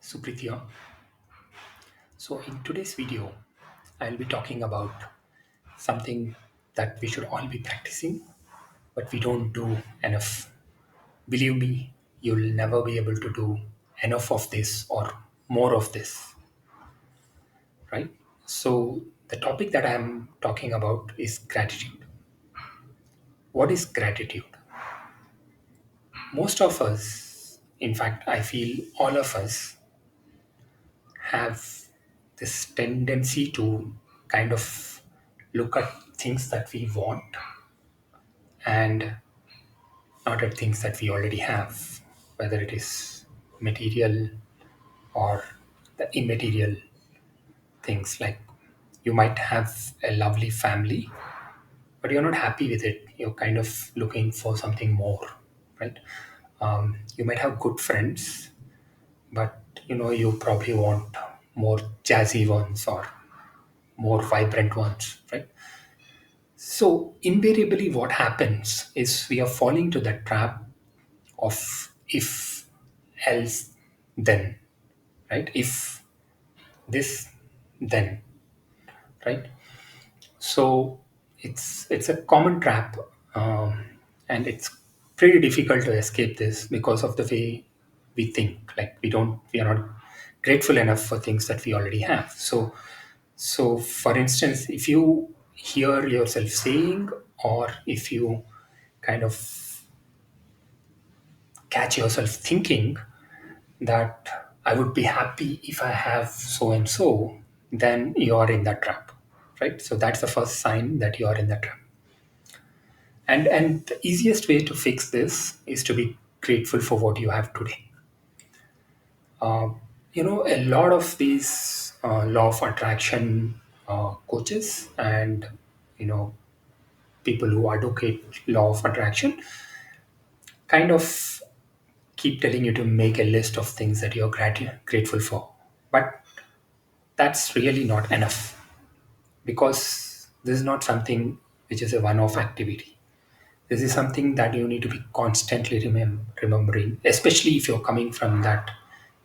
Supritia. So, in today's video, I'll be talking about something that we should all be practicing, but we don't do enough. Believe me, you'll never be able to do enough of this or more of this, right? So, the topic that I'm talking about is gratitude. What is gratitude? Most of us, in fact, I feel all of us have this tendency to kind of look at things that we want and not at things that we already have, whether it is material or the immaterial things. Like you might have a lovely family, but you're not happy with it. You're kind of looking for something more, right? You might have good friends, but you probably want more jazzy ones or more vibrant ones, right? So invariably, what happens is we are falling to the trap of if, else, then, right? If this, then, right? So it's a common trap, and it's pretty difficult to escape this because of the way we think. Like we are not grateful enough for things that we already have. So for instance, if you hear yourself saying, or if you kind of catch yourself thinking that I would be happy if I have so and so, then you are in that trap, right? So that's the first sign that you are in that trap. And the easiest way to fix this is to be grateful for what you have today. A lot of these law of attraction coaches and you know people who advocate law of attraction kind of keep telling you to make a list of things that you're grateful for, but that's really not enough, because this is not something which is a one-off activity. This is something that you need to be constantly remembering, especially if you're coming from that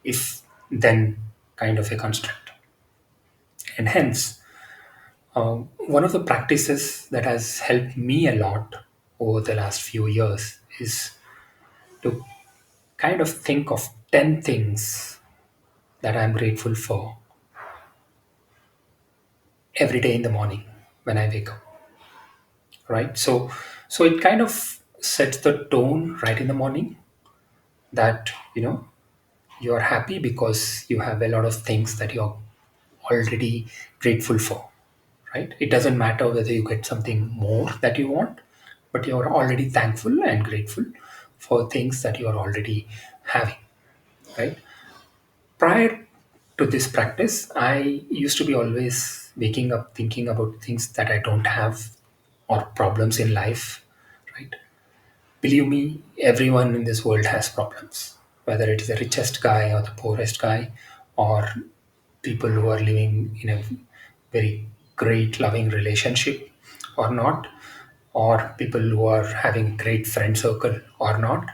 if then kind of a construct. And hence, one of the practices that has helped me a lot over the last few years is to kind of think of 10 things that I'm grateful for every day in the morning when I wake up, right? So it kind of sets the tone right in the morning that you're happy because you have a lot of things that you're already grateful for, right? It doesn't matter whether you get something more that you want, but you're already thankful and grateful for things that you're already having, right? Prior to this practice, I used to be always waking up thinking about things that I don't have or problems in life, right? Believe me, everyone in this world has problems, whether it is the richest guy or the poorest guy, or people who are living in a very great, loving relationship or not, or people who are having great friend circle or not.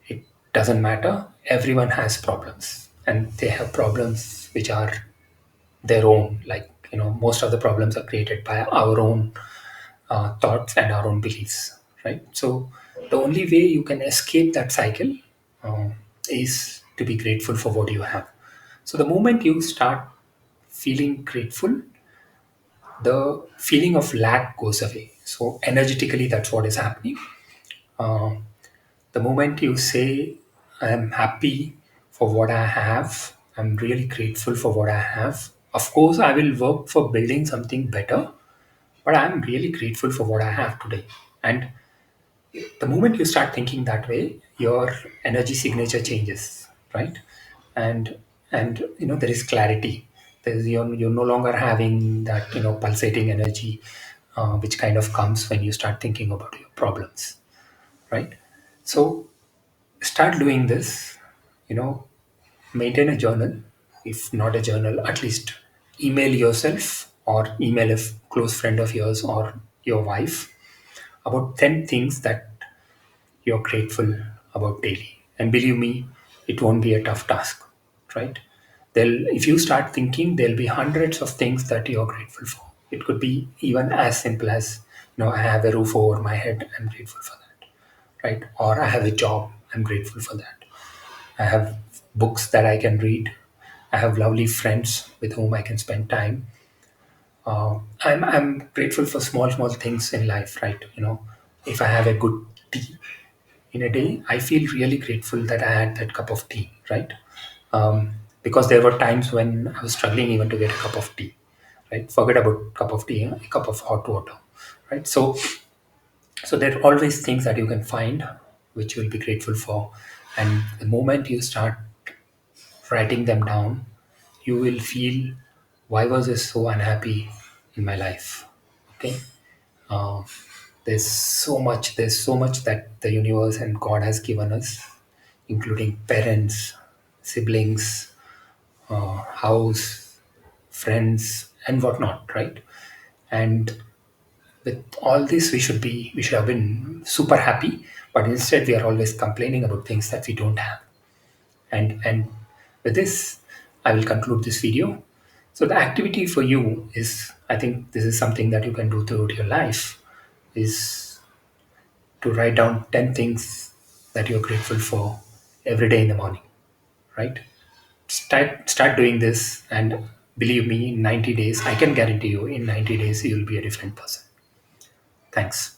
It doesn't matter. Everyone has problems, and they have problems which are their own. Like, most of the problems are created by our own thoughts and our own beliefs, right? So the only way you can escape that cycle uh, is to be grateful for what you have. So the moment you start feeling grateful, the feeling of lack goes away. So energetically, that's what is happening. Uh, the moment you say, I'm happy for what I have, I'm really grateful for what I have. Of course, I will work for building something better, but I'm really grateful for what I have today. And the moment you start thinking that way, your energy signature changes, right? And there is clarity. You're no longer having that pulsating energy, which kind of comes when you start thinking about your problems, right? So start doing this. you know Maintain a journal. If not a journal, at least email yourself or email a close friend of yours or your wife about 10 things that you're grateful about daily. And believe me, it won't be a tough task. right? If you start thinking, there'll be hundreds of things that you're grateful for. It could be even as simple as, I have a roof over my head, I'm grateful for that, right? Or I have a job, I'm grateful for that. I have books that I can read. I have lovely friends with whom I can spend time. I'm grateful for small things in life, right? If I have a good tea in a day, I feel really grateful that I had that cup of tea, right? Because there were times when I was struggling even to get a cup of tea, right? Forget about cup of tea, a cup of hot water, right? So there are always things that you can find which you'll be grateful for, and the moment you start writing them down, you will feel, why was I so unhappy in my life? Okay. Um, there's so much that the universe and God has given us, including parents, siblings, house, friends, and whatnot, right? And with all this, we should have been super happy, but instead we are always complaining about things that we don't have. And with this, I will conclude this video. So the activity for you is, I think this is something that you can do throughout your life, is to write down 10 things that you're grateful for every day in the morning, right? Start doing this, and believe me, in 90 days, I can guarantee you, in 90 days you'll be a different person. Thanks.